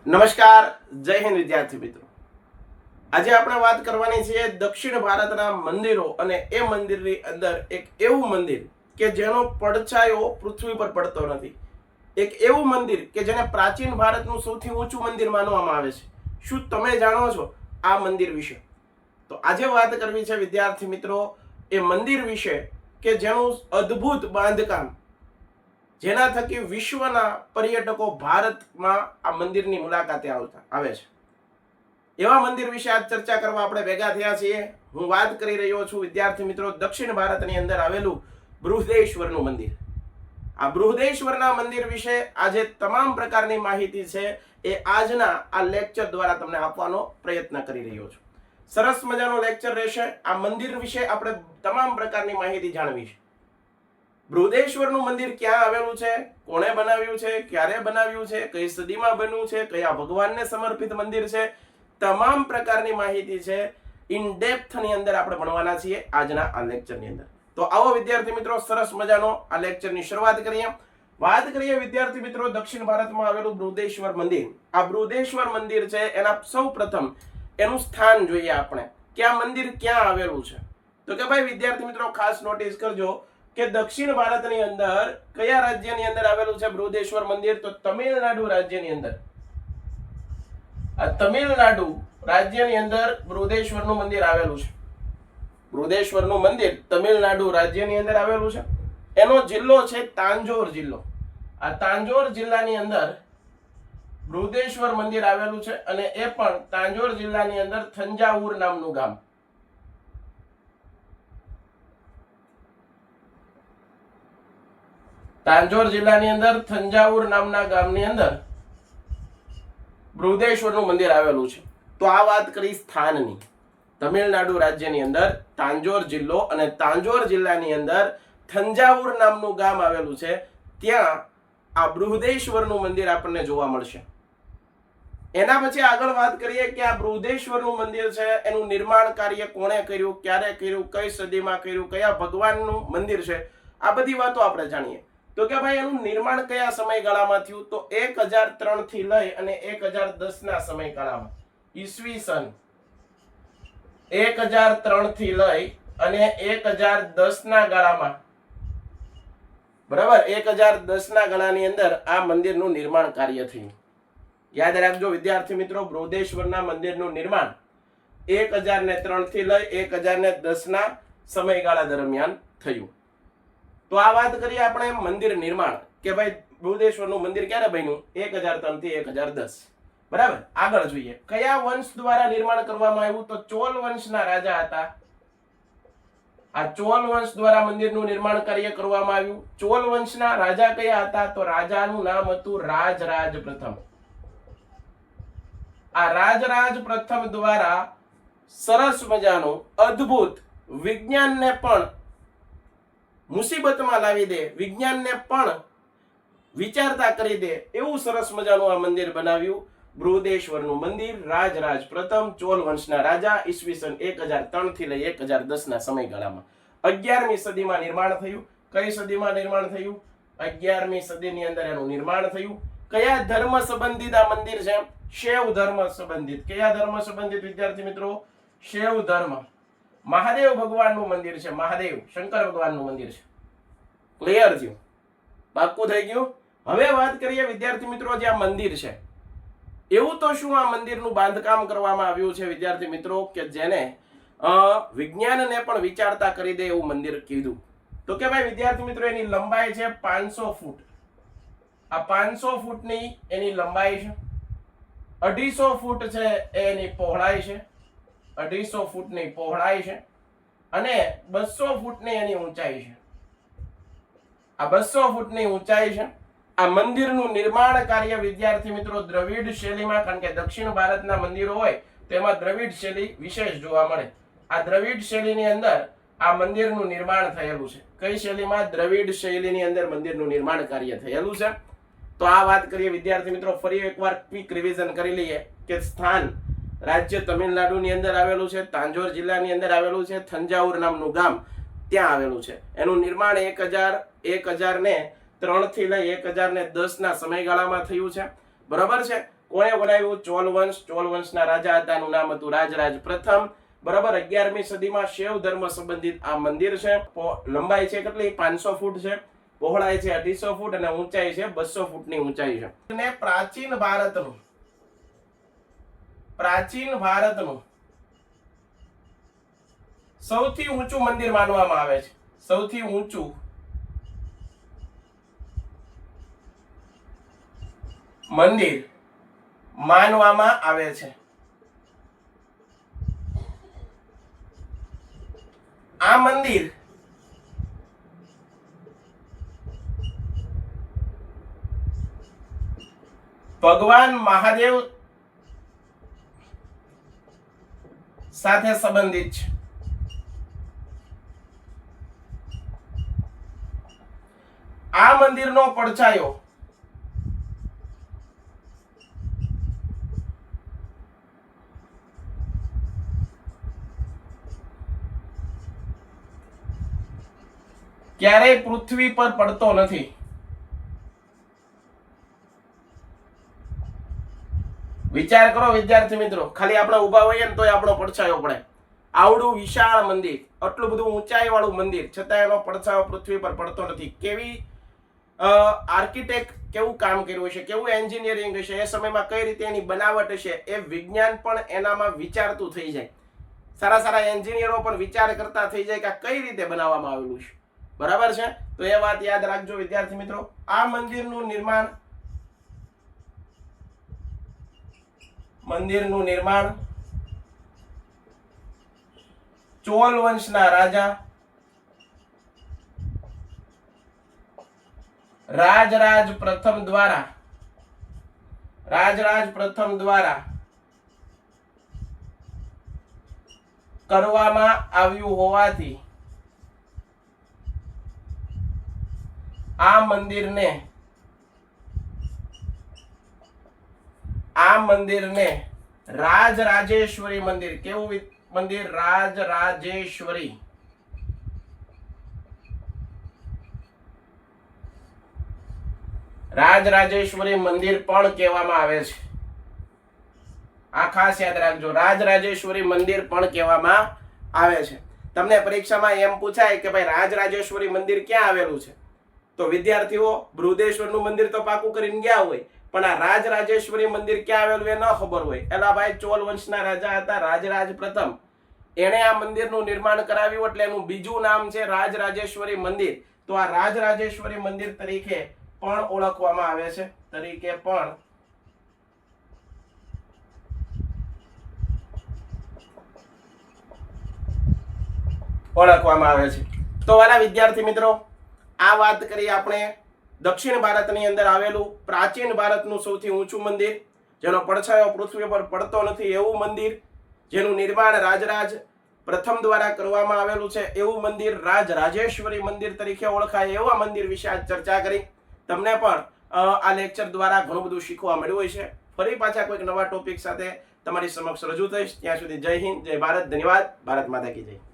નમસ્કાર, જય હિન્દ વિદ્યાર્થી મિત્રો. આજે આપણે વાત કરવાની છે દક્ષિણ ભારતના મંદિરો અને એ મંદિરની અંદર એક એવું મંદિર કે જેનો પડછાયો પૃથ્વી પર પડતો નથી. એક એવું મંદિર કે જેને પ્રાચીન ભારતનું સૌથી ઊંચું મંદિર માનવામાં આવે છે. શું તમે જાણો છો આ મંદિર વિશે? તો આજે વાત કરવી છે વિદ્યાર્થી મિત્રો એ મંદિર વિશે કે જેનું અદ્ભુત બાંધકામ, જેના થકી વિશ્વના પર્યટકો ભારતમાં આ મંદિરની મુલાકાતે આવે છે. એવા મંદિર વિશે આજ ચર્ચા કરવા આપણે ભેગા થયા છીએ. હું વાત કરી રહ્યો છું વિદ્યાર્થી મિત્રો દક્ષિણ ભારતની અંદર આવેલું બૃહદેશ્વરનું મંદિર. આ બૃહદેશ્વરના મંદિર વિશે આજે તમામ પ્રકારની માહિતી છે એ આજના આ લેક્ચર દ્વારા તમને આપવાનો પ્રયત્ન કરી રહ્યો છું. સરસ મજાનો લેક્ચર રહેશે. આ મંદિર વિશે આપણે તમામ પ્રકારની માહિતી જાણવી છે. બૃહદેશ્વરનું મંદિર ક્યાં આવેલું છે, કોણે બનાવ્યું છે, ક્યારે બનાવ્યું છે, કઈ સદીમાં બન્યું છે, કયા ભગવાનને સમર્પિત મંદિર છે, તમામ પ્રકારની માહિતી છે ઇન ડેપ્થ ની અંદર આપણે ભણવાના છીએ આજના આ લેક્ચરની અંદર. તો આવો વિદ્યાર્થી મિત્રો સરસ મજાનો આ લેક્ચરની શરૂઆત કરીએ. વાત કરીએ વિદ્યાર્થી મિત્રો દક્ષિણ ભારતમાં આવેલું બૃહદેશ્વર મંદિર. આ બૃહદેશ્વર મંદિર છે એના સૌ પ્રથમ એનું સ્થાન જોઈએ આપણે કે આ મંદિર ક્યાં આવેલું છે. તો કે ભાઈ વિદ્યાર્થી મિત્રો ખાસ નોટિસ કરજો કે દક્ષિણ ભારતની અંદર કયા રાજ્યની અંદર આવેલું છે બૃહદેશ્વર મંદિર? તો તમિલનાડુ રાજ્યની અંદર. આ તમિલનાડુ રાજ્યની અંદર બૃહદેશ્વરનું મંદિર આવેલું છે. બૃહદેશ્વરનું મંદિર તમિલનાડુ રાજ્યની અંદર આવેલું છે. એનો જિલ્લો છે તાંજોર જિલ્લો. આ તાંજોર જિલ્લાની અંદર બૃહદેશ્વર મંદિર આવેલું છે અને એ પણ તાંજોર જિલ્લાની અંદર થંજાવુર નામનું ગામ. તાંજોર જિલ્લાની અંદર થંજાવુર નામના ગામની અંદર બૃહદેશ્વરનું મંદિર આવેલું છે. તો આ વાત કરી સ્થાનની. તમિલનાડુ રાજ્યની અંદર તાંજોર જિલ્લો અને તાંજોર જિલ્લાની અંદર થંજાવુર નામનું ગામ આવેલું છે. ત્યાં આ બૃહદેશ્વરનું મંદિર આપણને જોવા મળશે. એના પછી આગળ વાત કરીએ કે આ બૃહદેશ્વરનું મંદિર છે એનું નિર્માણ કાર્ય કોણે કર્યું, ક્યારે કર્યું, કઈ સદીમાં કર્યું, કયા ભગવાનનું મંદિર છે, આ બધી વાતો આપણે જાણીએ. તો કે ભાઈ એનું નિર્માણ કયા સમયગાળામાં થયું? તો 1003 થી લઈ અને 1010 ના સમયગાળામાં. ઈસવીસન 1003 થી લઈ અને 1010 ના ગાળામાં, બરાબર, 1010 ના ગાળાની અંદર આ મંદિરનું નિર્માણ કાર્ય થયું. યાદ રાખજો વિદ્યાર્થી મિત્રો બૃહદેશ્વરના મંદિરનું નિર્માણ 1003 થી લઈ 1010 ના સમયગાળા દરમિયાન થયું. તો આ વાત કરીએ આપણે મંદિર નિર્માણ કે ભાઈ બૃહદેશ્વરનું મંદિર ક્યારે બન્યું? 1003 થી 1010. બરાબર. આગળ જોઈએ કયા વંશ દ્વારા નિર્માણ કરવામાં આવ્યું? તો ચોલ વંશના રાજા હતા. આ ચોલ વંશ દ્વારા મંદિરનું નિર્માણ કાર્ય કરવામાં આવ્યું. ચોલ વંશના રાજા કયા હતા? તો રાજાનું નામ હતું રાજરાજ પ્રથમ. આ રાજરાજ પ્રથમ દ્વારા સરસ મજાનું અદ્ભુત વિજ્ઞાનને પણ મુસીબતમાં લાવી દે, વિજ્ઞાનને પણ વિચારતા કરી દે એવું સરસ મજાનું આ મંદિર બનાવ્યું. બૃહદેશ્વરનું મંદિર રાજરાજ પ્રથમ ચોલ વંશના રાજા ઈસવીસન 1003 થી લઈ 1010 ના સમયગાળામાં 11મી સદીમાં નિર્માણ થયું. કઈ સદીમાં નિર્માણ થયું? 11મી સદીની અંદર એનું નિર્માણ થયું. કયા ધર્મ સંબંધિત આ મંદિર છે? શૈવ ધર્મ સંબંધિત. કયા ધર્મ સંબંધિત વિદ્યાર્થી મિત્રો? શૈવ ધર્મ. મહાદેવ ભગવાનનું મંદિર છે. મહાદેવ શંકર ભગવાનનું મંદિર છે. ક્લિયર થયું? પાક્કું થઈ ગયું? હવે વાત કરીએ વિદ્યાર્થી મિત્રો જે આ મંદિર છે એવું તો શું આ મંદિરનું બાંધકામ કરવામાં આવ્યું છે વિદ્યાર્થી મિત્રો કે જેને વિજ્ઞાનને પણ વિચારતા કરી દે એવું મંદિર કીધું. તો કે ભાઈ વિદ્યાર્થી મિત્રો એની લંબાઈ છે 500 ફૂટ. આ 500 ફૂટની એની લંબાઈ છે. 250 ફૂટ છે એની પહોળાઈ છે. 250 ફૂટની પહોળાઈ છે અને 200 ફૂટની એની ઊંચાઈ છે. આ 200 ફૂટની ઊંચાઈ છે. આ મંદિરનું નિર્માણ કાર્ય વિદ્યાર્થી મિત્રો દ્રવિડ શૈલીમાં, કારણ કે દક્ષિણ ભારતના મંદિરો હોય તેમાં દ્રવિડ શૈલી વિશેષ જોવા મળે. આ દ્રવિડ શૈલીની અંદર આ મંદિરનું નિર્માણ થયેલું છે. કઈ શૈલીમાં? દ્રવિડ શૈલીની અંદર મંદિરનું નિર્માણ કાર્ય થયેલું છે. તો આ વાત કરીએ વિદ્યાર્થી મિત્રો ફરી એકવાર ક્વિક રિવિઝન કરી લઈએ કે સ્થાન રાજ્ય તમિલનાડુની અંદર આવેલું છે. તાંજોર જિલ્લાની અંદર આવેલું છે. થંજાવુર નામનું ગામ ત્યાં આવેલું છે. એનું નિર્માણ 1003 થી લઈ 1010 ના સમયગાળામાં થયું છે. બરાબર છે. કોણે બનાવ્યું? ચોલ વંશ. ચોલ વંશના રાજા હતા, એનું નામ હતું રાજરાજ પ્રથમ. બરાબર. 11મી સદીમાં શૈવ ધર્મ સંબંધિત આ મંદિર છે. લંબાઈ છે કેટલી? 500 ફૂટ છે. પહોળાઈ છે 250 ફૂટ અને ઊંચાઈ છે 200 ફૂટની ઊંચાઈ છે. અને પ્રાચીન ભારતનું સૌથી ઊંચું મંદિર માનવામાં આવે છે. સૌથી ઊંચું મંદિર માનવામાં આવે છે. આ મંદિર ભગવાન મહાદેવ સાથે સંબંધિત છે. આ મંદિરનો પડછાયો ક્યારેય પૃથ્વી પર પડતો નથી. વિચાર કરો વિદ્યાર્થી મિત્રો, ખાલી આપણે ઉભા હોઈએ ને તોય આપણો પડછાયો પડે. આવડું વિશાળ મંદિર, આટલું બધું ઊંચાઈ વાળું મંદિર, છતાં એનો પડછાયો પૃથ્વી પર પડતો નથી. કેવી આર્કિટેક્ટ કેવું કામ કર્યું હશે, કેવું એન્જિનિયરિંગ હશે, એ સમયમાં કઈ રીતે એની બનાવટ હશે, એ વિજ્ઞાન પણ એનામાં વિચારતું થઈ જાય. સારા સારા એન્જિનિયરો પણ વિચાર કરતા થઈ જાય કે આ કઈ રીતે બનાવવામાં આવેલું છે. બરાબર છે? તો એ વાત યાદ રાખજો વિદ્યાર્થી મિત્રો. આ મંદિરનું નિર્માણ ચોલ વંશના રાજા રાજરાજ પ્રથમ દ્વારા કરવામાં આવ્યું હોવાથી આ મંદિરને રાજરાજેશ્વરી મંદિર. કેવું મંદિર? રાજરાજેશ્વરી. રાજરાજેશ્વરી મંદિર પણ કહેવામાં આવે છે. આ ખાસ યાદ રાખજો, રાજરાજેશ્વરી મંદિર પણ કહેવામાં આવે છે. તમને પરીક્ષામાં એમ પૂછાય કે ભાઈ રાજરાજેશ્વરી મંદિર ક્યાં આવેલું છે, તો વિદ્યાર્થીઓ બૃહદેશ્વરનું મંદિર તો પાકું કરીને ગયા હોય, પણ આ રાજરાજેશ્વરી મંદિર ક્યાં આવેલું એ ન ખબર હોય. એલા ભાઈ, ચોલ વંશના રાજા હતા રાજરાજ પ્રથમ, એણે આ મંદિરનું નિર્માણ કરાવ્યું, એટલે એનું બીજું નામ છે રાજરાજેશ્વરી મંદિર. તો આ રાજરાજેશ્વરી મંદિર તરીકે પણ ઓળખવામાં આવે છે. તો વાલા વિદ્યાર્થી મિત્રો, આ વાત કરી આપણે દક્ષિણ ભારતની અંદર આવેલું પ્રાચીન ભારતનું સૌથી ઊંચું મંદિર, જેનો પડછાયો પૃથ્વી પર પડતો નથી એવું મંદિર, જેનું નિર્માણ રાજરાજ પ્રથમ દ્વારા કરવામાં આવેલું છે એવું મંદિર, રાજરાજેશ્વરી મંદિર તરીકે ઓળખાય એવા મંદિર વિશે આજ ચર્ચા કરી. તમને પણ આ લેક્ચર દ્વારા ઘણું બધું શીખવા મળ્યું હશે. ફરી પાછા કોઈક નવા ટોપિક સાથે તમારી સમક્ષ રજૂ થઈશ. ત્યાં સુધી જય હિન્દ, જય ભારત, ધન્યવાદ. ભારત માતા કી જય.